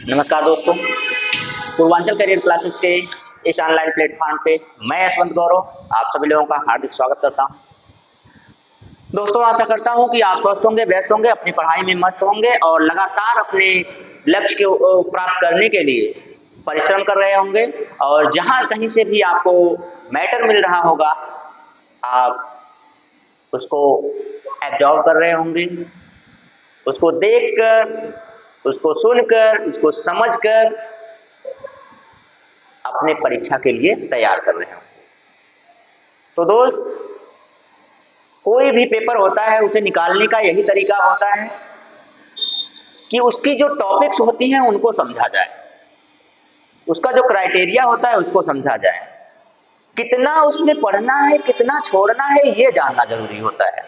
नमस्कार दोस्तों, Purvanchal career classes के इस ऑनलाइन प्लेटफॉर्म पे मैं यशवंत गौरव आप सभी लोगों का हार्दिक स्वागत करता हूं। दोस्तों, आशा करता हूं कि आप स्वस्थ होंगे, व्यस्त होंगे, अपनी पढ़ाई में मस्त होंगे और लगातार अपने लक्ष्य को प्राप्त करने के लिए परिश्रम कर रहे होंगे। और जहां कहीं से भी आपको मैटर मिल रहा होगा, आप उसको एब्जॉर्ब कर रहे होंगे, उसको देखकर, उसको सुनकर, उसको समझकर अपने परीक्षा के लिए तैयार कर रहे हो। तो दोस्त, कोई भी पेपर होता है उसे निकालने का यही तरीका होता है कि उसकी जो टॉपिक्स होती हैं उनको समझा जाए, उसका जो क्राइटेरिया होता है उसको समझा जाए, कितना उसमें पढ़ना है, कितना छोड़ना है, ये जानना जरूरी होता है।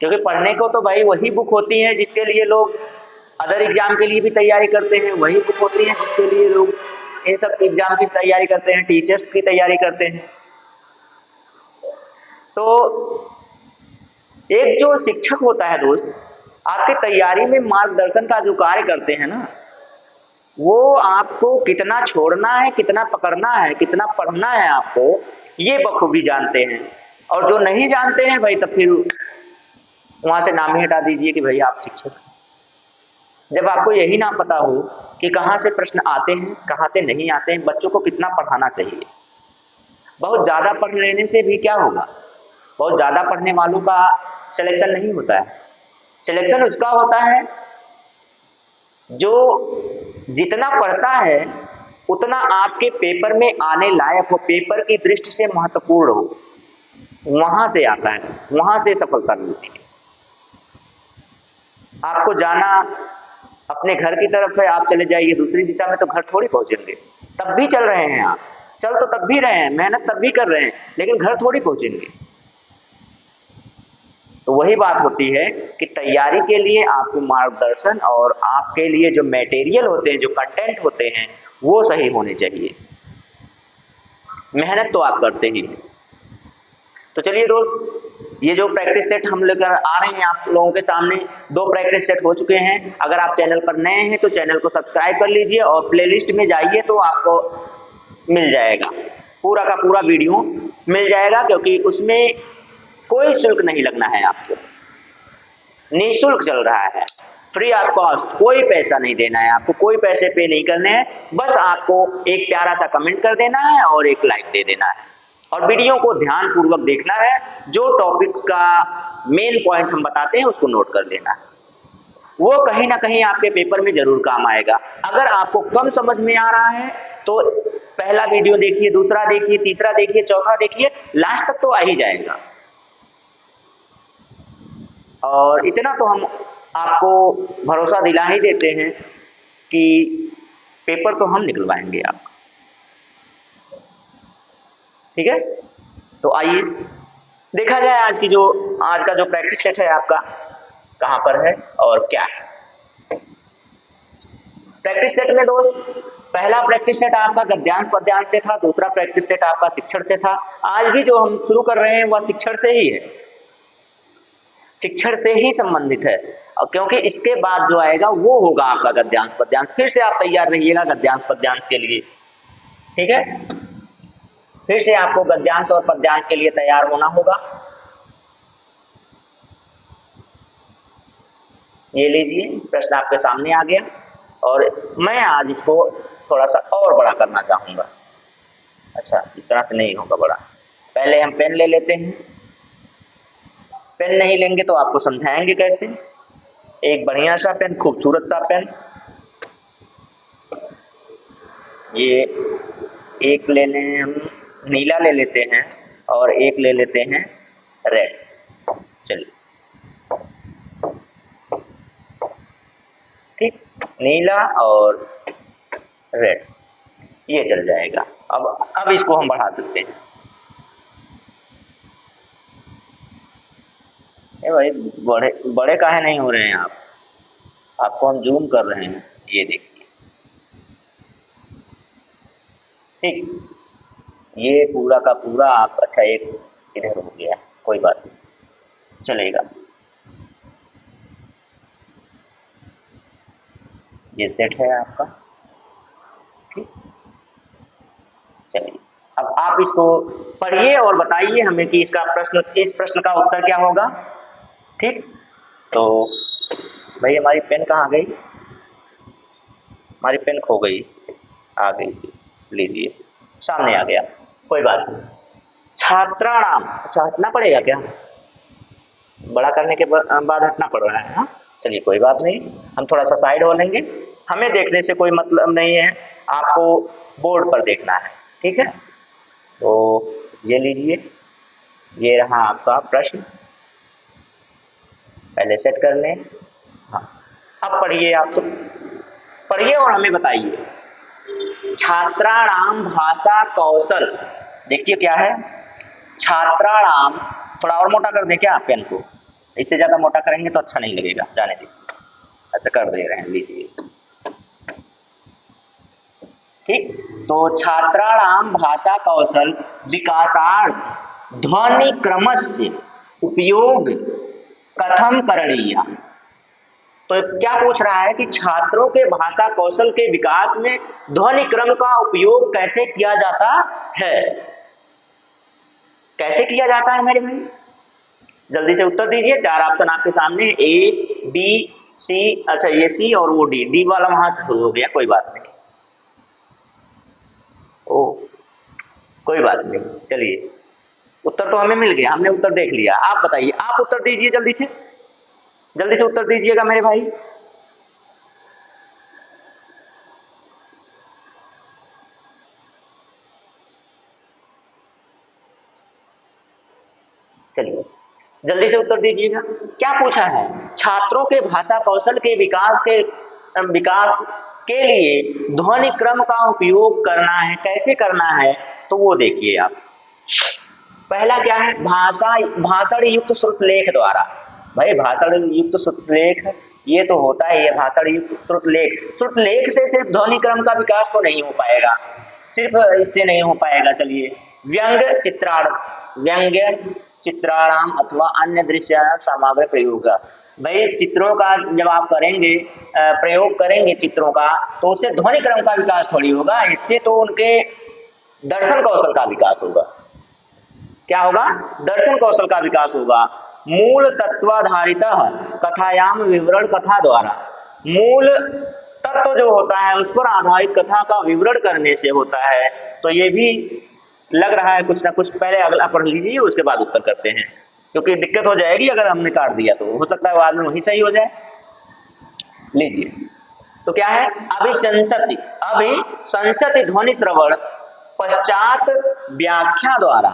क्योंकि पढ़ने को तो भाई वही बुक होती है जिसके लिए लोग अदर एग्जाम के लिए भी तैयारी करते हैं, वही बुक होती है जिसके लिए लोग इन सब एग्जाम की तैयारी करते हैं, टीचर्स की तैयारी करते हैं। तो एक जो शिक्षक होता है दोस्त, आपकी तैयारी में मार्गदर्शन का जो कार्य करते हैं ना, वो आपको कितना छोड़ना है, कितना पकड़ना है, कितना पढ़ना है आपको, ये बखूबी जानते हैं। और जो नहीं जानते हैं भाई, तब फिर वहां से नाम ही हटा दीजिए कि भाई आप शिक्षक। जब आपको यही ना पता हो कि कहाँ से प्रश्न आते हैं, कहाँ से नहीं आते हैं, बच्चों को कितना पढ़ाना चाहिए। बहुत ज्यादा पढ़ लेने से भी क्या होगा, बहुत ज्यादा पढ़ने वालों का सिलेक्शन नहीं होता है। सिलेक्शन उसका होता है जो जितना पढ़ता है उतना आपके पेपर में आने लायक हो, पेपर की दृष्टि से महत्वपूर्ण हो, वहां से आता है, वहां से सफलता मिलती है। आपको जाना अपने घर की तरफ है, आप चले जाइए दूसरी दिशा में तो घर थोड़ी पहुंचेंगे। तब भी चल रहे हैं आप, चल तो तब भी रहे हैं, मेहनत तब भी कर रहे हैं, लेकिन घर थोड़ी पहुंचेंगे। तो वही बात होती है कि तैयारी के लिए आपको मार्गदर्शन और आपके लिए जो मटेरियल होते हैं, जो कंटेंट होते हैं, वो सही होने चाहिए। मेहनत तो आप करते ही हैं। तो चलिए दोस्त, ये जो प्रैक्टिस सेट हम लेकर आ रहे हैं आप लोगों के सामने, 2 प्रैक्टिस सेट हो चुके हैं। अगर आप चैनल पर नए हैं तो चैनल को सब्सक्राइब कर लीजिए और प्लेलिस्ट में जाइए तो आपको मिल जाएगा, पूरा का पूरा वीडियो मिल जाएगा। क्योंकि उसमें कोई शुल्क नहीं लगना है, आपको निःशुल्क चल रहा है, फ्री ऑफ कॉस्ट, कोई पैसा नहीं देना है, आपको कोई पैसे पे नहीं करने हैं। बस आपको एक प्यारा सा कमेंट कर देना है और एक लाइक दे देना है और वीडियो को ध्यान पूर्वक देखना है। जो टॉपिक्स का मेन पॉइंट हम बताते हैं उसको नोट कर लेना है, वो कहीं ना कहीं आपके पेपर में जरूर काम आएगा। अगर आपको कम समझ में आ रहा है तो पहला वीडियो देखिए, दूसरा देखिए, तीसरा देखिए, चौथा देखिए, लास्ट तक तो आ ही जाएगा। और इतना तो हम आपको भरोसा दिला ही देते हैं कि पेपर तो हम निकलवाएंगे आपका, ठीक है। तो आइए देखा जाए आज का जो प्रैक्टिस सेट है आपका कहां पर है और क्या है। प्रैक्टिस सेट में दोस्त, पहला प्रैक्टिस सेट आपका गद्यांश पद्यांश से था, दूसरा प्रैक्टिस सेट आपका शिक्षण से था। आज भी जो हम शुरू कर रहे हैं वह शिक्षण से ही है, शिक्षण से ही संबंधित है। और क्योंकि इसके बाद जो आएगा वो होगा आपका गद्यांश पद्यांश। फिर से आप तैयार रहिएगा गद्यांश पद्यांश के लिए, ठीक है। फिर से आपको गद्यांश और पद्यांश के लिए तैयार होना होगा। ये लीजिए, प्रश्न आपके सामने आ गया और मैं आज इसको थोड़ा सा और बड़ा करना चाहूंगा। अच्छा, इस तरह से नहीं होगा बड़ा। पहले हम पेन ले लेते हैं। पेन नहीं लेंगे तो आपको समझाएंगे कैसे। एक बढ़िया सा पेन, खूबसूरत सा पेन, ये एक ले लें, हम नीला ले लेते हैं और एक ले लेते हैं रेड। चलिए, ठीक, नीला और रेड, ये चल जाएगा। अब इसको हम बढ़ा सकते हैं। ए भाई, बड़े बड़े काहे नहीं हो रहे हैं आप, आपको हम जूम कर रहे हैं, ये देखिए, ठीक। ये पूरा का पूरा आप, अच्छा एक इधर हो गया, कोई बात नहीं, चलेगा। ये सेट है आपका। ठीक, चलिए अब आप इसको पढ़िए और बताइए हमें कि इसका प्रश्न, इस प्रश्न का उत्तर क्या होगा। ठीक, तो भाई हमारी पेन कहाँ गई, हमारी पेन खो गई, आ गई, लीजिए सामने आ गया, कोई बात नहीं। छात्राणाम, अच्छा हटना पड़ेगा क्या, बड़ा करने के बाद हटना पड़ रहा है। हाँ चलिए कोई बात नहीं, हम थोड़ा सा साइड हो लेंगे, हमें देखने से कोई मतलब नहीं है, आपको बोर्ड पर देखना है। ठीक है, तो ये लीजिए, ये रहा आपका प्रश्न, पहले सेट कर लें। हाँ अब पढ़िए, आप तो पढ़िए और हमें बताइए। छात्राणाम भाषा कौशल, देखिए क्या है छात्राणाम, थोड़ा और मोटा कर दें क्या पेन को, इससे ज्यादा मोटा करेंगे तो अच्छा नहीं लगेगा, जाने दीजिए, अच्छा कर दे रहे हैं, लीजिए। ठीक, तो छात्राणाम भाषा कौशल विकासार्थ ध्वनि क्रमस्य उपयोग कथम करणीय। तो क्या पूछ रहा है कि छात्रों के भाषा कौशल के विकास में ध्वनि क्रम का उपयोग कैसे किया जाता है, कैसे किया जाता है मेरे भाई, जल्दी से उत्तर दीजिए। चार ऑप्शन आपके सामने, ए बी सी, अच्छा ये सी और वो डी, डी वाला वहां से शुरू हो गया, कोई बात नहीं, ओ कोई बात नहीं, चलिए उत्तर तो हमें मिल गया, हमने उत्तर देख लिया। आप बताइए, आप उत्तर दीजिए जल्दी से, जल्दी से उत्तर दीजिएगा मेरे भाई। चलिए जल्दी से उत्तर दीजिएगा, क्या पूछा है, छात्रों के भाषा कौशल के विकास के लिए ध्वनि क्रम का उपयोग करना है, कैसे करना है, तो वो देखिए आप। पहला क्या है, भाषण युक्त श्रुतलेख द्वारा। भाई भाषण युक्त श्रुतलेख ये तो होता है, ये भाषण युक्त श्रुतलेख, श्रुतलेख से सिर्फ ध्वनि क्रम का विकास तो नहीं हो पाएगा, सिर्फ इससे नहीं हो पाएगा। चलिए व्यंग्य चित्राणाम अथवा अन्य दृश्य सामग्री प्रयोग, भाई चित्रों का जब आप करेंगे, प्रयोग करेंगे चित्रों का, तो उससे ध्वनि क्रम का विकास थोड़ी होगा, इससे तो उनके दर्शन कौशल का विकास होगा। क्या होगा, दर्शन कौशल का विकास होगा। मूल तत्वाधारित कथायाम विवरण कथा द्वारा, मूल तत्व जो होता है उस पर आधारित कथा का विवरण करने से होता है। तो ये भी लग रहा है कुछ ना कुछ, पहले अगला पढ़ लीजिए उसके बाद उत्तर करते हैं, क्योंकि दिक्कत हो जाएगी अगर हमने काट दिया, तो हो सकता है बाद में वही सही हो जाए। लीजिए, तो क्या है, अभिसंचति ध्वनि श्रवण पश्चात व्याख्या द्वारा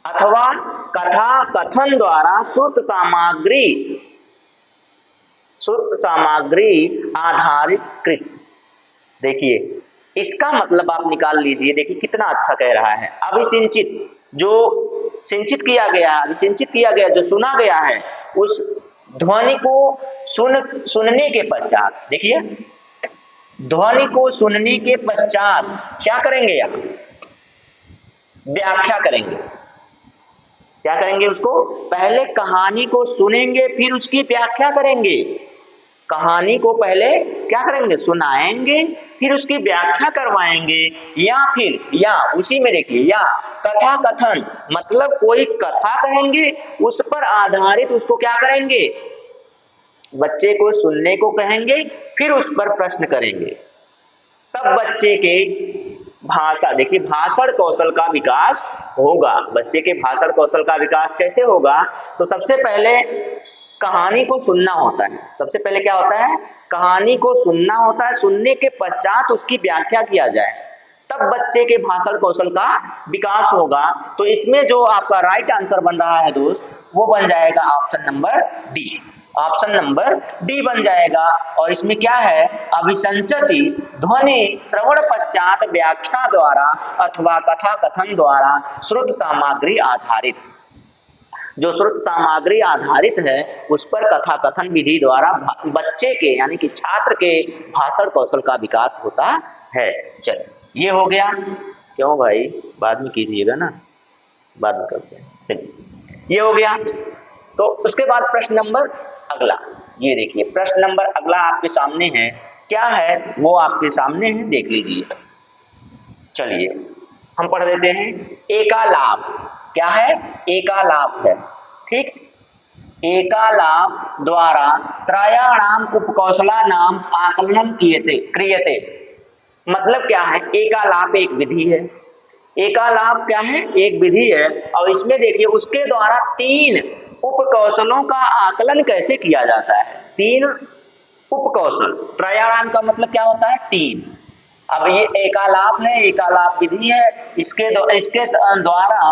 अथवा कथा कथन द्वारा श्रुत सामग्री आधारित कृत। देखिए इसका मतलब आप निकाल लीजिए, देखिए कितना अच्छा कह रहा है। अभिसिंचित, जो सिंचित किया गया, अभिसिंचित किया गया, जो सुना गया है, उस ध्वनि को सुनने के पश्चात, देखिए ध्वनि को सुनने के पश्चात क्या करेंगे आप, व्याख्या करेंगे। क्या करेंगे, उसको पहले कहानी को सुनेंगे फिर उसकी व्याख्या करेंगे। कहानी को पहले क्या करेंगे, सुनाएंगे, फिर उसकी व्याख्या करवाएंगे, या उसी में देखिए, या कथा कथन, मतलब कोई कथा कहेंगे, उस पर आधारित उसको क्या करेंगे, बच्चे को सुनने को कहेंगे, फिर उस पर प्रश्न करेंगे, तब बच्चे के भाषा, देखिए भाषण कौशल का विकास होगा। बच्चे के भाषण कौशल का विकास कैसे होगा, तो सबसे पहले कहानी को सुनना होता है, सबसे पहले क्या होता है, कहानी को सुनना होता है, सुनने के पश्चात उसकी व्याख्या किया जाए, तब बच्चे के भाषण कौशल का विकास होगा। तो इसमें जो आपका राइट आंसर बन रहा है दोस्त, वो बन जाएगा option number D, option number D बन जाएगा। और इसमें क्या है, अभिसंचति ध्वनि श्रवण पश्चात व्याख्या द्वारा अथवा कथा कथन द्वारा श्रुत सामग्री आधारित, जो श्रुत सामग्री आधारित है उस पर कथा कथन विधि द्वारा बच्चे के यानी कि छात्र के भाषण कौशल का विकास होता है। चलिए ये हो गया, क्यों भाई बाद में कीजिएगा ना, बाद में करते हैं। चलिए ये हो गया, तो उसके बाद प्रश्न नंबर अगला, ये देखिए प्रश्न नंबर अगला आपके सामने है क्या है वो आपके सामने है, देख लीजिए। चलिए हम पढ़ देते हैं। एकालाप क्या है? एकालाप है, ठीक। एकालाप द्वारा त्रयाणाम उपकौशला नाम आकलनम क्रियते। मतलब क्या है? एकालाप एक विधि है। एकालाप क्या है? एक विधि है। और इसमें देखिए उसके द्वारा 3 उपकौशलों का आकलन कैसे किया जाता है। 3 उपकौशल, त्रयाणाम का मतलब क्या होता है? 3। अब ये एकालाप है, एकालाप विधि है। इसके द्वारा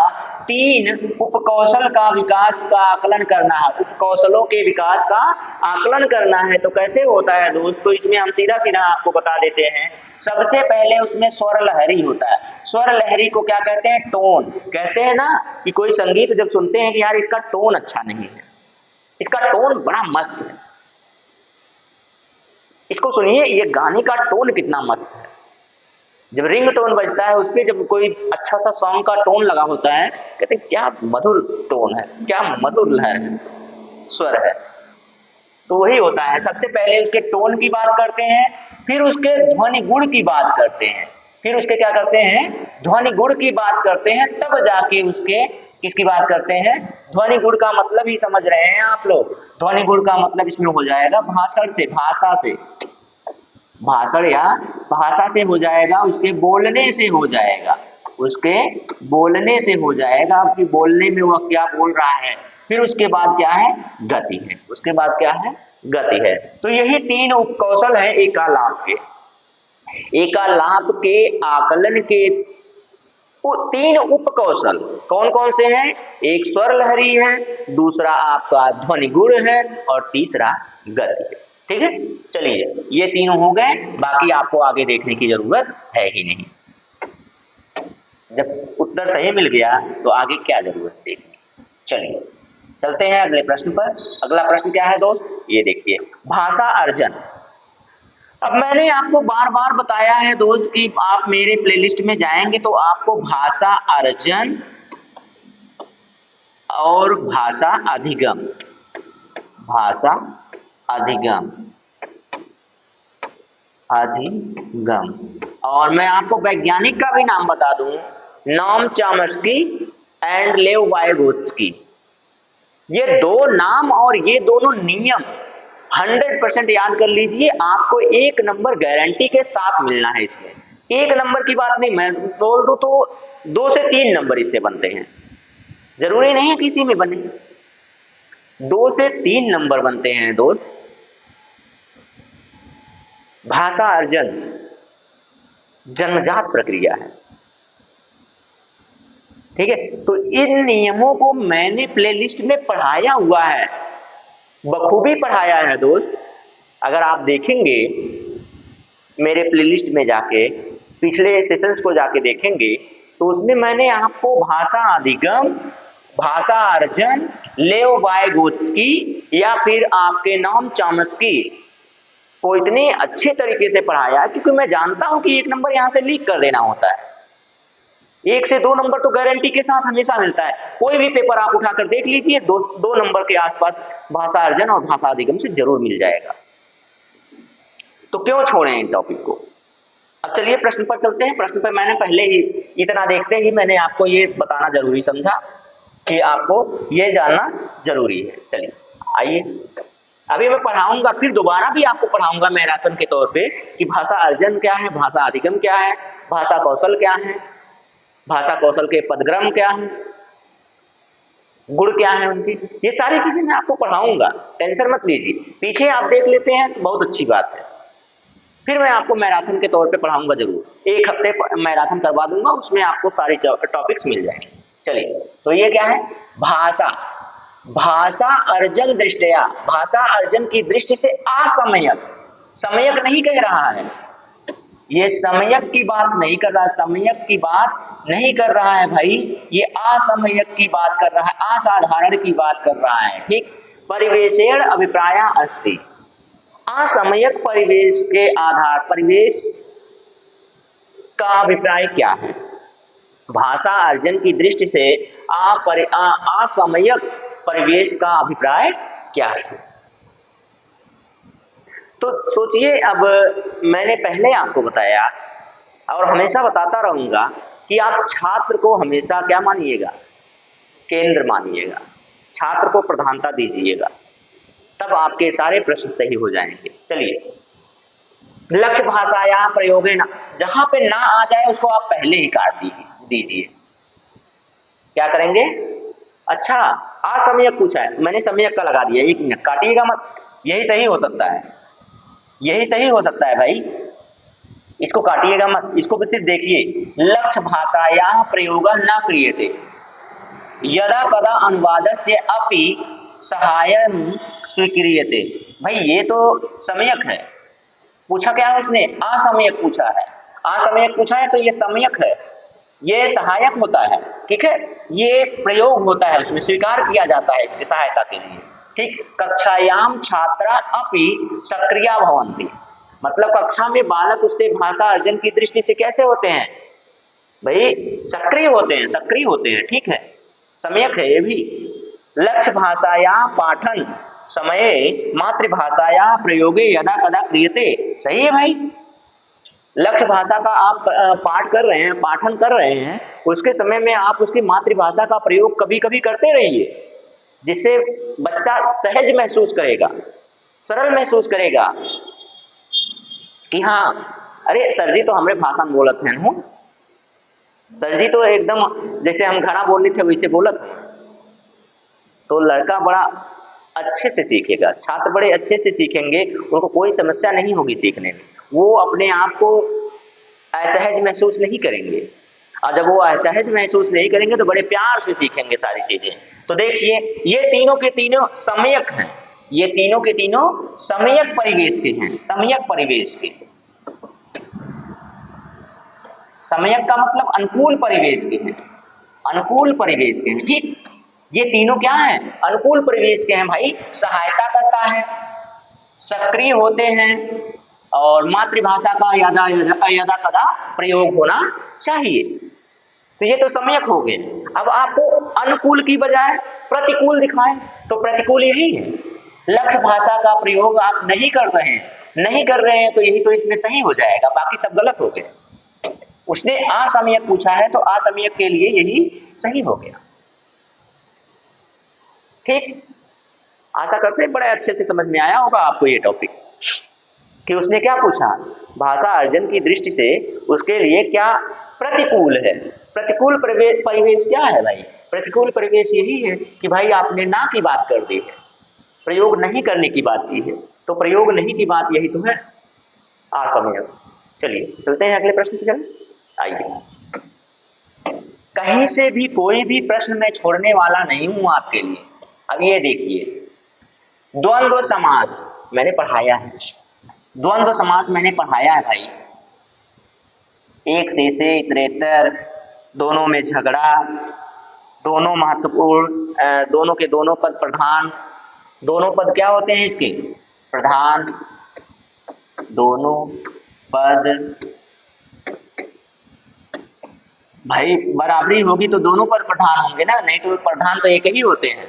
3 उपकौशल का विकास का आकलन करना है, उपकौशलों के विकास का आकलन करना है। तो कैसे होता है दोस्तों? इसमें हम सीधा सीधा आपको बता देते हैं। सबसे पहले उसमें स्वर लहरी होता है। स्वर लहरी को क्या कहते हैं? टोन। कहते हैं ना कि कोई संगीत जब सुनते हैं कि यार इसका टोन अच्छा नहीं है, इसका टोन बड़ा मस्त है, इसको सुनिए ये गाने का टोन कितना मस्त है। जब रिंग टोन बजता है उस पर जब कोई अच्छा सा सॉन्ग का टोन लगा होता है, कहते हैं क्या मधुर टोन है, क्या मधुर लहर है, स्वर है। तो वही होता है, सबसे पहले उसके टोन की बात करते हैं, फिर उसके ध्वनि गुण की बात करते हैं, फिर उसके क्या करते हैं? ध्वनि गुण की बात करते हैं, तब जाके उसके किसकी बात करते हैं? ध्वनि गुण का मतलब ही समझ रहे हैं आप लोग। ध्वनि गुण का मतलब इसमें हो जाएगा भाषण से, भाषा से, भाषण या भाषा से हो जाएगा, उसके बोलने से हो जाएगा, उसके बोलने से हो जाएगा कि बोलने में वह क्या बोल रहा है। फिर उसके बाद क्या है? गति है। उसके बाद क्या है? गति है। तो यही 3 उपकौशल है एकालाप के। एकालाप के आकलन के 3 उपकौशल कौन कौन से हैं? एक स्वर लहरी है, दूसरा आपका ध्वनि गुण है, और तीसरा गति है। ठीक है, चलिए ये तीनों हो गए, बाकी आपको आगे देखने की जरूरत है ही नहीं। जब उत्तर सही मिल गया तो आगे क्या जरूरत देखनी। चलिए चलते हैं अगले प्रश्न पर। अगला प्रश्न क्या है दोस्त? ये देखिए, भाषा अर्जन। अब मैंने आपको बार बार बताया है दोस्त कि आप मेरे प्लेलिस्ट में जाएंगे तो आपको भाषा अर्जन और भाषा अधिगम, भाषा अधिगम, अधिगम, और मैं आपको वैज्ञानिक का भी नाम बता दूं, नॉम चॉम्स्की एंड लेव वाइगोत्स्की। ये 2 नाम और ये दोनों नियम 100% याद कर लीजिए, आपको 1 नंबर गारंटी के साथ मिलना है इसमें। 1 नंबर की बात नहीं, मैं बोल दूं तो 2 से 3 नंबर इससे बनते हैं, जरूरी नहीं है किसी में बने, 2 से 3 नंबर बनते हैं दोस्त। भाषा अर्जन जन्मजात प्रक्रिया है, ठीक है। तो इन नियमों को मैंने प्लेलिस्ट में पढ़ाया हुआ है, बखूबी पढ़ाया है दोस्त। अगर आप देखेंगे मेरे प्लेलिस्ट में जाके, पिछले सेशंस को जाके देखेंगे तो उसमें मैंने आपको भाषा अधिगम, भाषा अर्जन, लेव वाइगोत्स्की या फिर आपके नॉम चॉम्स्की को इतने अच्छे तरीके से पढ़ाया, क्योंकि मैं जानता हूं कि 1 नंबर यहां से लीक कर देना होता है। 1 से 2 नंबर तो गारंटी के साथ हमेशा मिलता है। कोई भी पेपर आप उठाकर देख लीजिए, 2 नंबर के आसपास भाषा अर्जन और भाषा अधिगम से जरूर मिल जाएगा। तो क्यों छोड़ें इन टॉपिक को। अब चलिए प्रश्न पर चलते हैं। प्रश्न पर मैंने पहले ही इतना देखते ही मैंने आपको ये बताना जरूरी समझा कि आपको ये जानना जरूरी है। चलिए आइए, अभी मैं पढ़ाऊंगा, फिर दोबारा भी आपको पढ़ाऊंगा मैराथन के तौर पे कि भाषा अर्जन क्या है, भाषा अधिगम क्या है, भाषा कौशल क्या है, भाषा कौशल के पदक्रम क्या है, गुण क्या है उनकी, ये सारी चीजें मैं आपको पढ़ाऊंगा, टेंशन मत लीजिए। पीछे आप देख लेते हैं तो बहुत अच्छी बात है, फिर मैं आपको मैराथन के तौर पे पढ़ाऊंगा जरूर। 1 हफ्ते मैराथन करवा दूंगा, उसमें आपको सारी टॉपिक्स मिल जाएंगे। चलिए, तो ये क्या है? भाषा, भाषा अर्जन दृष्टया, भाषा अर्जन की दृष्टि से असमयक, समयक नहीं कह रहा है, ये समयक की बात नहीं कर रहा, समयक की बात नहीं कर रहा है भाई, ये असमयक की बात कर रहा है, असाधारण की बात कर रहा है। ठीक, परिवेशेण अभिप्राय अस्ति, असमयक परिवेश के आधार, परिवेश का अभिप्राय क्या है? भाषा अर्जन की दृष्टि से असमयक परिवेश का अभिप्राय क्या है? तो सोचिए, अब मैंने पहले आपको बताया और हमेशा बताता रहूंगा कि आप छात्र को हमेशा क्या मानिएगा, केंद्र मानिएगा, छात्र को प्रधानता दीजिएगा, तब आपके सारे प्रश्न सही हो जाएंगे। चलिए, लक्ष्य भाषाया प्रयोगेन, जहां पे ना आ जाए उसको आप पहले ही काट दीजिए। क्या करेंगे? अच्छा, असमयक पूछा है, मैंने समयक का लगा दिया, 1 मिनट काटिएगा मत, यही सही हो सकता है, यही सही हो सकता है भाई, इसको काटिएगा मत, इसको सिर्फ देखिए। लक्ष्य भाषाया प्रयोग न क्रियते यदा कदा अनुवादस्य अपि सहायम स्वीक्रियते। भाई ये तो समयक है, पूछा क्या है उसने? असमयक पूछा है, असमयक पूछा है तो ये समयक है, ये सहायक होता है, ठीक है, ये प्रयोग होता है, उसमें स्वीकार किया जाता है इसकी सहायता के लिए, ठीक। कक्षायाम छात्रा अपि सक्रिया भवन्ति, मतलब कक्षा में बालक उससे भाषा अर्जन की दृष्टि से कैसे होते हैं भाई? सक्रिय होते हैं, सक्रिय होते हैं, ठीक है, समयक है ये भी। लक्ष्य भाषाया पाठन समये मातृभाषाया प्रयोगे यदा कदा क्रियते, सही है भाई। लक्ष्य भाषा का आप पाठ कर रहे हैं, पाठन कर रहे हैं, उसके समय में आप उसकी मातृभाषा का प्रयोग कभी कभी करते रहिए, जिससे बच्चा सहज महसूस करेगा, सरल महसूस करेगा कि हाँ, अरे सर जी तो हमारे भाषा में बोलत हैं, हूँ सर जी तो एकदम जैसे हम घरा बोलने थे वैसे बोलत हैं, तो लड़का बड़ा अच्छे से सीखेगा, छात्र बड़े अच्छे से सीखेंगे, उनको कोई समस्या नहीं होगी सीखने में, वो अपने आप को असहज महसूस नहीं करेंगे, और जब वो असहज महसूस नहीं करेंगे तो बड़े प्यार से सीखेंगे सारी चीजें। तो देखिए, ये तीनों के तीनों समयक हैं, ये तीनों के तीनों समयक परिवेश के हैं, समयक परिवेश के। समयक का मतलब अनुकूल परिवेश के हैं, अनुकूल परिवेश के हैं, ठीक। ये तीनों क्या हैं? अनुकूल परिवेश के हैं भाई, सहायता करता है, सक्रिय होते हैं, और मातृभाषा का यदा कदा प्रयोग होना चाहिए। तो ये तो समयक हो गए। अब आपको अनुकूल की बजाय प्रतिकूल दिखाएं तो प्रतिकूल यही है, लक्ष्य भाषा का प्रयोग आप नहीं कर रहे हैं, नहीं कर रहे हैं, तो यही तो इसमें सही हो जाएगा, बाकी सब गलत हो गए। उसने असमयक पूछा है तो असमयक के लिए यही सही हो गया, ठीक। आशा करते हैं बड़े अच्छे से समझ में आया होगा आपको ये टॉपिक, कि उसने क्या पूछा, भाषा अर्जन की दृष्टि से उसके लिए क्या प्रतिकूल है। प्रतिकूल परिवेश क्या है भाई? प्रतिकूल परिवेश यही है कि भाई आपने ना की बात कर दी है, प्रयोग नहीं करने की बात की है, तो प्रयोग नहीं की बात यही तो है, असमयक। चलिए चलते हैं अगले प्रश्न पे, चलें, आइए। कहीं से भी कोई भी प्रश्न मैं छोड़ने वाला नहीं हूं आपके लिए। अब ये देखिए, द्वंद्व समास मैंने पढ़ाया है, द्वंद्व समास मैंने पढ़ाया है भाई, एक से इतरेतर, दोनों में झगड़ा, दोनों महत्वपूर्ण, दोनों के दोनों पद प्रधान, दोनों पद क्या होते हैं इसके? प्रधान, दोनों पद भाई बराबरी होगी तो दोनों पद प्रधान होंगे ना, नहीं तो प्रधान तो एक ही होते हैं,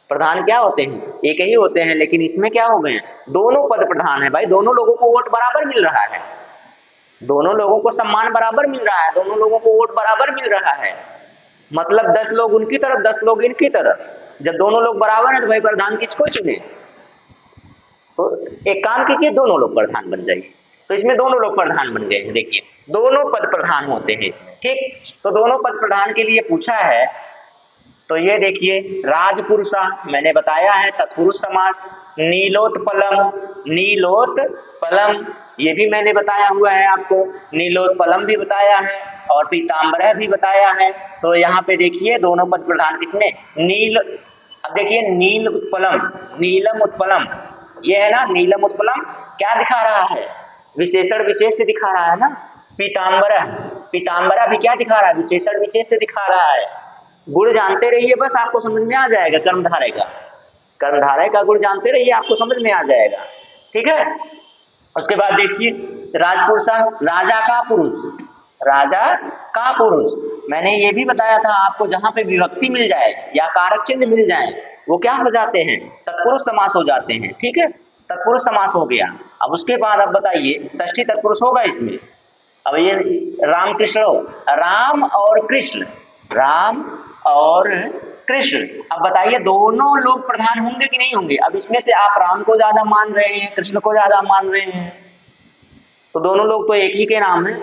प्रधान क्या होते हैं? एक ही होते हैं, लेकिन इसमें क्या हो गए, दोनों पद प्रधान है भाई, दोनों लोगों को वोट बराबर मिल रहा है, दोनों लोगों को सम्मान बराबर मिल रहा है, दोनों लोगों को वोट बराबर मिल रहा है, मतलब 10 लोग उनकी तरफ 10 लोग इनकी तरफ। जब दोनों लोग बराबर हैं तो भाई प्रधान किसको चुने? तो एक काम कीजिए, दोनों लोग प्रधान बन जाइए, तो इसमें दोनों लोग प्रधान बन गए हैं, देखिए दोनों पद प्रधान होते हैं इसमें, ठीक। तो दोनों पद प्रधान के लिए पूछा है, तो ये देखिए, राजपुरुषा मैंने बताया है, तत्पुरुष समास, नीलोत्पलम, नीलोत्पलम ये भी मैंने बताया हुआ है आपको, नीलोत्पलम भी बताया है और पीताम्बरः भी बताया है। तो यहाँ पे देखिए दोनों पद प्रधान किसमें? नील। अब देखिए नील उत्पलम, नीलम उत्पलम, ये है ना नीलम उत्पलम, क्या दिखा रहा है? विशेषण विशेष से दिखा रहा है ना। पीताम्बरः, पीताम्बरा भी क्या दिखा रहा है? विशेषण विशेष से दिखा रहा है। गुण जानते रहिए, बस आपको समझ में आ जाएगा, कर्मधारय का, कर्मधारय का गुण जानते रहिए, आपको समझ में आ जाएगा, ठीक है। उसके बाद देखिए राजपुरुषा, राजा का पुरुष, राजा का पुरुष, मैंने ये भी बताया था आपको, जहां पे विभक्ति मिल जाए या कारक चिन्ह मिल जाए वो क्या हो जाते हैं? तत्पुरुष समास हो जाते हैं, ठीक है। तत्पुरुष समास हो गया। अब उसके बाद अब बताइए षष्ठी तत्पुरुष होगा इसमें। अब ये राम कृष्ण, राम और कृष्ण, राम और कृष्ण, अब बताइए दोनों लोग प्रधान होंगे कि नहीं होंगे? अब इसमें से आप राम को ज्यादा मान रहे हैं, कृष्ण को ज्यादा मान रहे हैं, तो दोनों लोग तो एक ही के नाम है,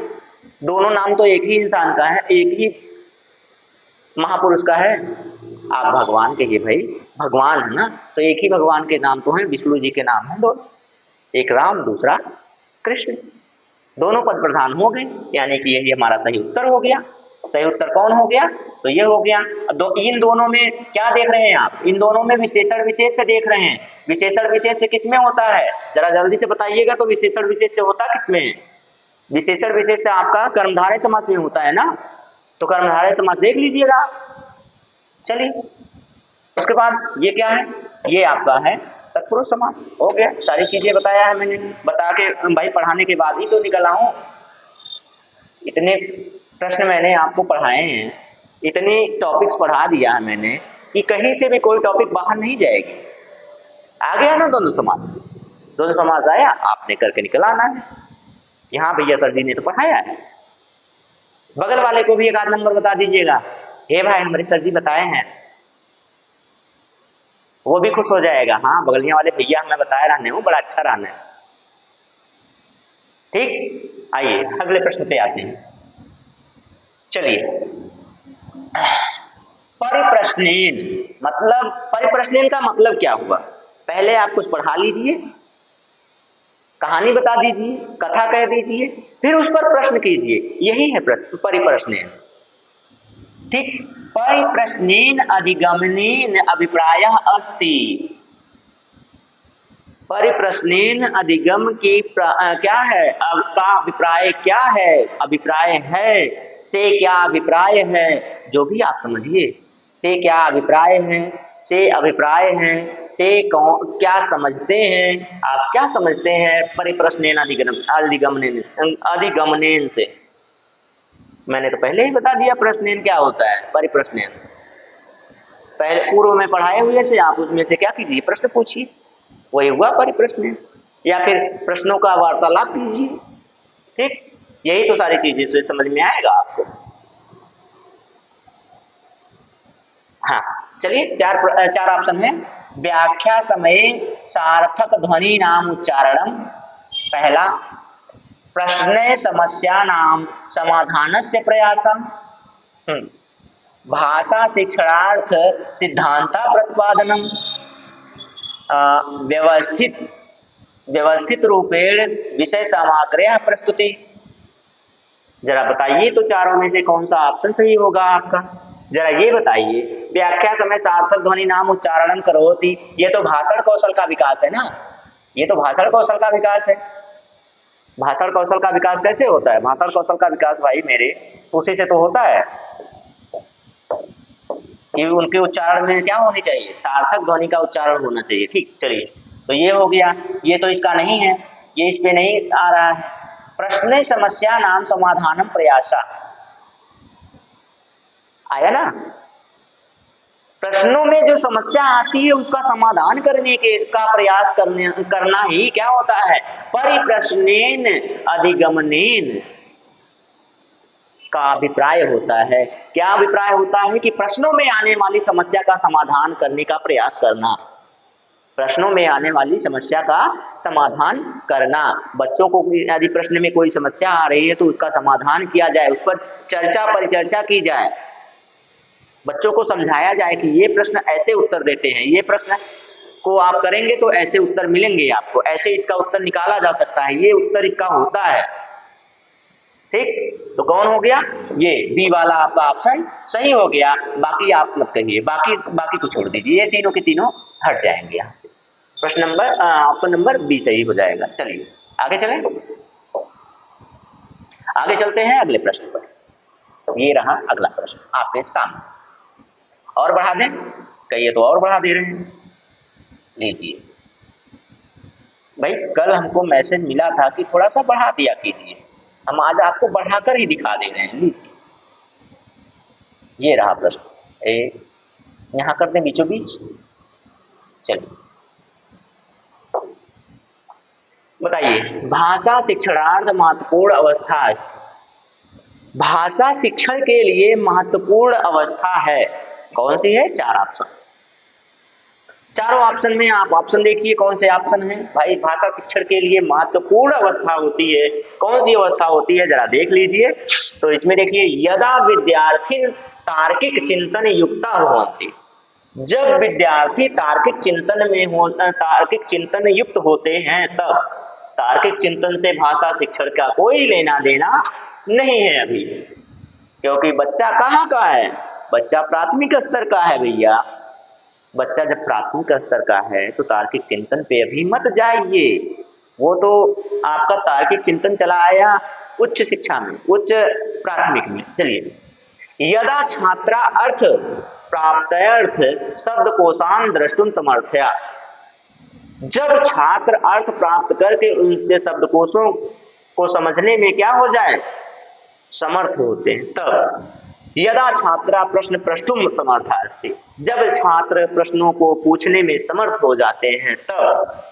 दोनों नाम तो एक ही इंसान का है, एक ही महापुरुष का है। आप भगवान कहिए भाई, भगवान है ना, तो एक ही भगवान के नाम तो है, विष्णु जी के नाम है दोनों, एक राम दूसरा कृष्ण, दोनों पद प्रधान हो गए, यानी कि यही हमारा सही उत्तर हो गया। सही उत्तर कौन हो गया? तो ये हो गया। इन दोनों में क्या देख रहे हैं आप? इन दोनों में विशेषण विशेष से देख रहे हैं। विशेषण विशेष से किसमें होता है? जरा जल्दी से बताइएगा, तो विशेषण विशेष से होता किसमें है? विशेषण विशेष से आपका कर्मधारय समास में होता है ना, तो कर्मधारय समास देख लीजिएगा। चलिए उसके बाद ये क्या है? ये आपका है तत्पुरुष समास। हो गया, सारी चीजें बताया है मैंने, बता के भाई पढ़ाने के बाद ही तो निकला हूं। इतने प्रश्न मैंने आपको पढ़ाए हैं, इतने टॉपिक्स पढ़ा दिया है मैंने कि कहीं से भी कोई टॉपिक बाहर नहीं जाएगी। आ गया ना द्वंद्व समास? द्वंद्व समास आया, आपने करके निकल आना है। यहाँ भैया सर जी ने तो पढ़ाया है। बगल वाले को भी एक आध नंबर बता दीजिएगा, हे भाई हमारे सर जी बताए हैं, वो भी खुश हो जाएगा। हाँ बगलिया वाले भैया हमें बताया रहने हूँ, बड़ा अच्छा रहना है। ठीक, आइए अगले प्रश्न पे आते हैं। चलिए, परिप्रश्नेन मतलब, परिप्रश्नेन का मतलब क्या हुआ? पहले आप कुछ पढ़ा लीजिए, कहानी बता दीजिए, कथा कह दीजिए, फिर उस पर प्रश्न कीजिए, यही है प्रश्न परिप्रश्नेन। ठीक, परिप्रश्नेन अधिगमनेन अभिप्रायः अस्ति। परिप्रश्नेन अधिगम की क्या है? आपका अभिप्राय क्या है? अभिप्राय है से क्या अभिप्राय है, जो भी आप समझिए, से क्या अभिप्राय है, से अभिप्राय है, से क्या समझते हैं, आप क्या समझते हैं परिप्रश्नेन अधिगमनेन, अधिगमनेन से। मैंने तो पहले ही बता दिया प्रश्नेन क्या होता है। परिप्रश्नेन पहले पूर्व में पढ़ाए हुए से आप उसमें से क्या कीजिए, प्रश्न पूछिए, वही हुआ परिप्रश्न, या फिर प्रश्नों का वार्तालाप कीजिए। ठीक, यही तो सारी चीजें से समझ में आएगा आपको। हाँ चलिए, चार ऑप्शन है। व्याख्या समय सार्थक ध्वनि नाम उच्चारणम, पहला। प्रश्न समस्या नाम समाधान से प्रयासम, भाषा शिक्षणार्थ सिद्धांता प्रतिपादनम, व्यवस्थित रूपेण विषय सामग्र्या प्रस्तुति। जरा बताइए तो चारों में से कौन सा ऑप्शन सही होगा आपका? जरा ये बताइए। व्याख्या समय सार्थक ध्वनि नाम उच्चारणम करोति, ये तो भाषण कौशल का विकास है ना, ये तो भाषण कौशल का विकास है। भाषण कौशल का विकास कैसे होता है? भाषण कौशल का विकास भाई मेरे उसी से तो होता है कि उनके उच्चारण में क्या होनी चाहिए, सार्थक ध्वनि का उच्चारण होना चाहिए। ठीक, चलिए तो ये हो गया, ये तो इसका नहीं है, ये इस पे नहीं आ रहा है। प्रश्न समस्या नाम समाधानम प्रयासा आया ना, प्रश्नों में जो समस्या आती है उसका समाधान करने के का प्रयास करना ही क्या होता है? परिप्रश्नेन अधिगमनेन का अभिप्राय होता है। क्या अभिप्राय होता है? कि प्रश्नों में आने वाली समस्या का समाधान करने का प्रयास करना, प्रश्नों में आने वाली समस्या का समाधान करना। बच्चों को यदि प्रश्न में कोई समस्या आ रही है तो उसका समाधान किया जाए, उस पर चर्चा परिचर्चा की जाए, बच्चों को समझाया जाए कि ये प्रश्न ऐसे उत्तर देते हैं, ये प्रश्न को आप करेंगे तो ऐसे उत्तर मिलेंगे आपको, ऐसे इसका उत्तर निकाला जा सकता है, ये उत्तर इसका होता है। ठीक, तो कौन हो गया? ये बी वाला आपका ऑप्शन सही हो गया। बाकी आप मत कहिए, बाकी को छोड़ दीजिए, ये तीनों के तीनों हट जाएंगे यहाँ से। प्रश्न नंबर ऑप्शन नंबर बी सही हो जाएगा। चलिए आगे चलें, आगे चलते हैं अगले प्रश्न पर। ये रहा अगला प्रश्न आपके सामने, और बढ़ा दें? कहिए तो और बढ़ा दे रहे हैं। लीजिए भाई, कल हमको मैसेज मिला था कि थोड़ा सा बढ़ा दिया कीजिए, हम आज आपको बढ़ाकर ही दिखा दे रहे हैं। लीजिए, ये रहा प्रश्न, यहाँ कर दें बीचों बीच। चलिए, बताइए, भाषा शिक्षणार्थ महत्वपूर्ण अवस्था है। भाषा शिक्षण के लिए महत्वपूर्ण अवस्था है, कौन सी है? 4 ऑप्शन। चारों ऑप्शन में आप ऑप्शन देखिए कौन से ऑप्शन है भाई। भाषा शिक्षण के लिए महत्वपूर्ण अवस्था होती है, कौन सी अवस्था होती है जरा देख लीजिए। तो इसमें देखिए, यदा विद्यार्थी तार्किक चिंतन युक्ता भवन्ति, जब विद्यार्थी तार्किक चिंतन में हो, तार्किक चिंतन युक्त होते हैं तब। तार्किक चिंतन से भाषा शिक्षण का कोई लेना देना नहीं है अभी, क्योंकि बच्चा कहाँ का है? बच्चा प्राथमिक स्तर का है भैया। बच्चा जब प्राथमिक स्तर का है तो तार्किक चिंतन पे अभी मत जाइए, वो तो आपका तार्किक चिंतन चला आया उच्च शिक्षा में, उच्च प्राथमिक में। चलिए, यदा छात्रा अर्थ प्राप्त्यर्थ शब्दकोशान द्रष्टुम समर्थया, जब छात्र अर्थ प्राप्त करके उसके शब्दकोशों को समझने में क्या हो जाए? समर्थ होते हैं तब। यदा छात्रा प्रश्न प्रष्टुम समर्थास्ति, जब छात्र प्रश्नों को पूछने में समर्थ हो जाते हैं तब।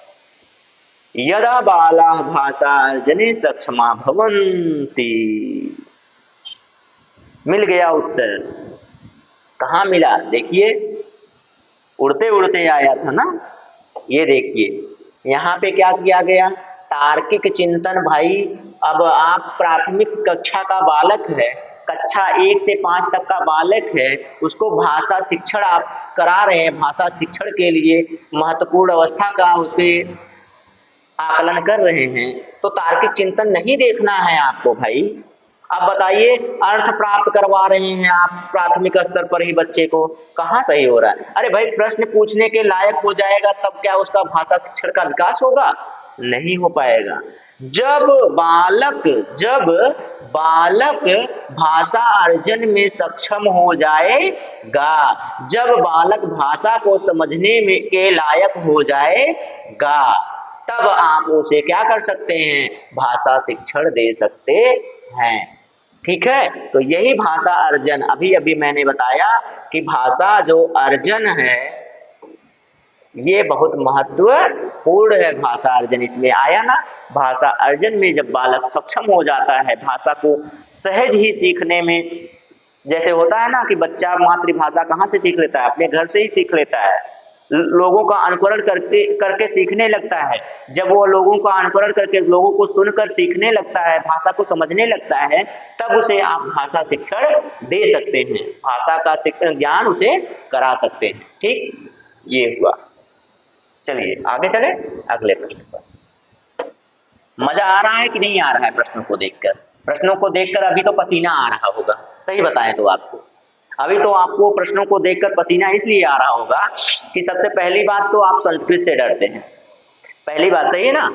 यदा बाला भाषा अर्जने सक्षमा भवन्ति। मिल गया उत्तर। कहाँ मिला? देखिए, उड़ते उड़ते आया था ना। ये देखिए यहाँ पे क्या किया गया? तार्किक चिंतन। भाई अब आप प्राथमिक कक्षा का बालक है, कक्षा 1 से 5 तक का बालक है, उसको भाषा शिक्षण आप करा रहे हैं। भाषा शिक्षण के लिए महत्वपूर्ण अवस्था का उसे आकलन कर रहे हैं, तो तार्किक चिंतन नहीं देखना है आपको भाई। अब बताइए, अर्थ प्राप्त करवा रहे हैं आप प्राथमिक स्तर पर ही बच्चे को, कहाँ सही हो रहा है? अरे भाई, प्रश्न पूछने के लायक हो जाएगा तब क्या उसका भाषा शिक्षण का विकास होगा? नहीं हो पाएगा। जब बालक भाषा अर्जन में सक्षम हो जाएगा, जब बालक भाषा को समझने में के लायक हो जाएगा, तब आप उसे क्या कर सकते हैं? भाषा शिक्षण दे सकते हैं। ठीक है, तो यही भाषा अर्जन, अभी मैंने बताया कि भाषा जो अर्जन है ये बहुत महत्वपूर्ण है। भाषा अर्जन इसमें आया ना। भाषा अर्जन में जब बालक सक्षम हो जाता है भाषा को सहज ही सीखने में, जैसे होता है ना कि बच्चा मातृभाषा कहाँ से सीख लेता है? अपने घर से ही सीख लेता है। लोगों का अनुकरण करके सीखने लगता है। जब वो लोगों का अनुकरण करके, लोगों को सुनकर सीखने लगता है, भाषा को समझने लगता है, तब उसे आप भाषा शिक्षण दे सकते हैं, भाषा का शिक्षण ज्ञान उसे करा सकते हैं। ठीक, ये हुआ। चलिए आगे चले अगले प्रश्न पर। मजा आ रहा है कि नहीं आ रहा है प्रश्नों को देखकर? प्रश्नों को देखकर अभी तो पसीना आ रहा होगा, सही बताएं तो आपको। अभी तो आपको प्रश्नों को देखकर पसीना इसलिए आ रहा होगा कि सबसे पहली बात तो आप संस्कृत से डरते हैं। पहली बात सही है ना?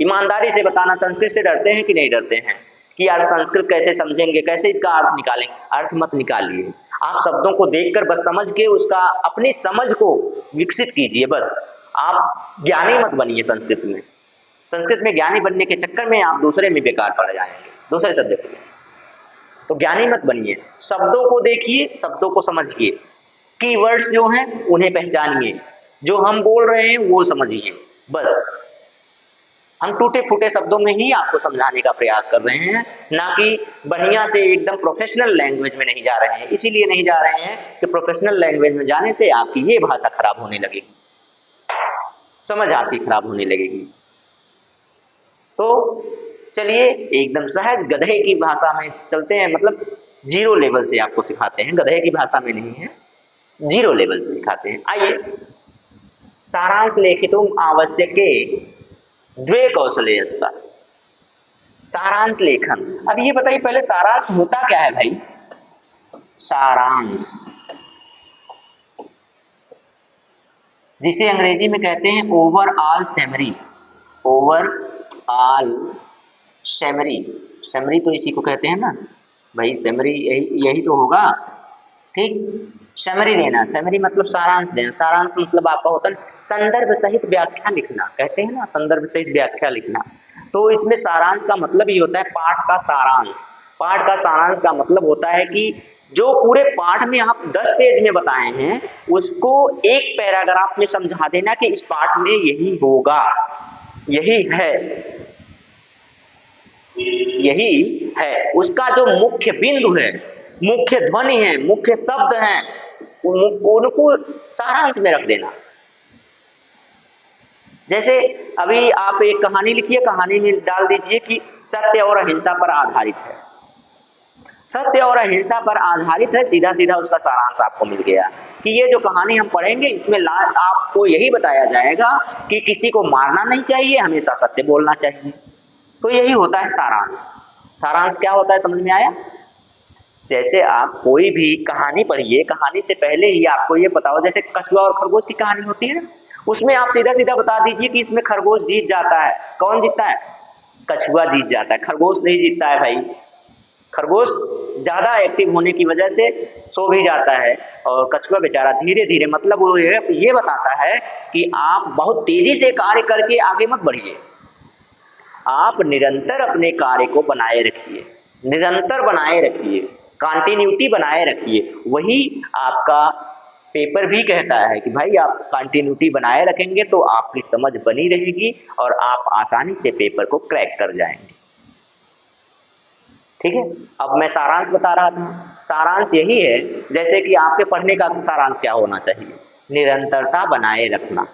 ईमानदारी से बताना, संस्कृत से डरते हैं कि नहीं डरते हैं? कि यार संस्कृत कैसे समझेंगे, कैसे इसका अर्थ निकालेंगे? अर्थ मत निकालिए, आप शब्दों को देखकर बस समझ के उसका अपनी समझ को विकसित कीजिए। बस आप ज्ञानी मत बनिए संस्कृत में। संस्कृत में ज्ञानी बनने के चक्कर में आप दूसरे में बेकार पड़ जाएंगे, दूसरे सब्जेक्ट में। तो ज्ञानी मत बनिए, शब्दों को देखिए, शब्दों को समझिए, कीवर्ड्स जो हैं उन्हें पहचानिए, जो हम बोल रहे हैं वो समझिए। बस हम टूटे फूटे शब्दों में ही आपको समझाने का प्रयास कर रहे हैं, ना कि बढ़िया से एकदम प्रोफेशनल लैंग्वेज में नहीं जा रहे हैं। इसीलिए नहीं जा रहे हैं कि प्रोफेशनल लैंग्वेज में जाने से आपकी ये भाषा खराब होने लगेगी, समझ आपकी खराब होने लगेगी। तो चलिए एकदम सहज गधे की भाषा में चलते हैं, मतलब 0 लेवल से आपको सिखाते हैं, गधे की भाषा में नहीं है, 0 लेवल से सिखाते हैं। आइए, सारांश लेखितुम आवश्यके द्वे कौशले अस्ता। सारांश लेखन। अब ये बताइए पहले सारांश होता क्या है भाई? सारांश जिसे अंग्रेजी में कहते हैं overall summary. Overall summary, summary तो इसी को कहते हैं ना भाई, समरी यही तो होगा। ठीक, समरी देना, समरी मतलब सारांश देना। सारांश मतलब आपका होता है संदर्भ सहित व्याख्या लिखना, कहते हैं ना संदर्भ सहित व्याख्या लिखना। तो इसमें सारांश का मतलब ये होता है पाठ का सारांश। पाठ का सारांश का मतलब होता है कि जो पूरे पाठ में आप 10 पेज में बताए हैं उसको एक पैराग्राफ में समझा देना कि इस पाठ में यही होगा, यही है। यही है उसका जो मुख्य बिंदु है, मुख्य ध्वनि है, मुख्य शब्द हैं, उनको सारांश में रख देना। जैसे अभी आप एक कहानी लिखिए, कहानी में डाल दीजिए कि सत्य और अहिंसा पर आधारित है। सत्य और अहिंसा पर आधारित है, सीधा सीधा उसका सारांश आपको मिल गया कि ये जो कहानी हम पढ़ेंगे इसमें आपको यही बताया जाएगा कि किसी को मारना नहीं चाहिए, हमेशा सत्य बोलना चाहिए। तो यही होता है सारांश। सारांश क्या होता है, समझ में आया? जैसे आप कोई भी कहानी पढ़िए, कहानी से पहले ही आपको ये पता हो, जैसे कछुआ और खरगोश की कहानी होती है ना, उसमें आप सीधा सीधा बता दीजिए कि इसमें खरगोश जीत जाता है। कौन जीतता है? कछुआ जीत जाता है, खरगोश नहीं जीतता है भाई। खरगोश ज्यादा एक्टिव होने की वजह से सो भी जाता है और कछुआ बेचारा धीरे धीरे, मतलब वो ये बताता है कि आप बहुत तेजी से कार्य करके आगे मत बढ़िए, आप निरंतर अपने कार्य को बनाए रखिए, निरंतर बनाए रखिए, कंटिन्यूटी बनाए रखिए। वही आपका पेपर भी कहता है कि भाई आप कंटिन्यूटी बनाए रखेंगे तो आपकी समझ बनी रहेगी और आप आसानी से पेपर को क्रैक कर जाएंगे। ठीक है, अब मैं सारांश बता रहा था। सारांश यही है, जैसे कि आपके पढ़ने का सारांश क्या होना चाहिए? निरंतरता बनाए रखना।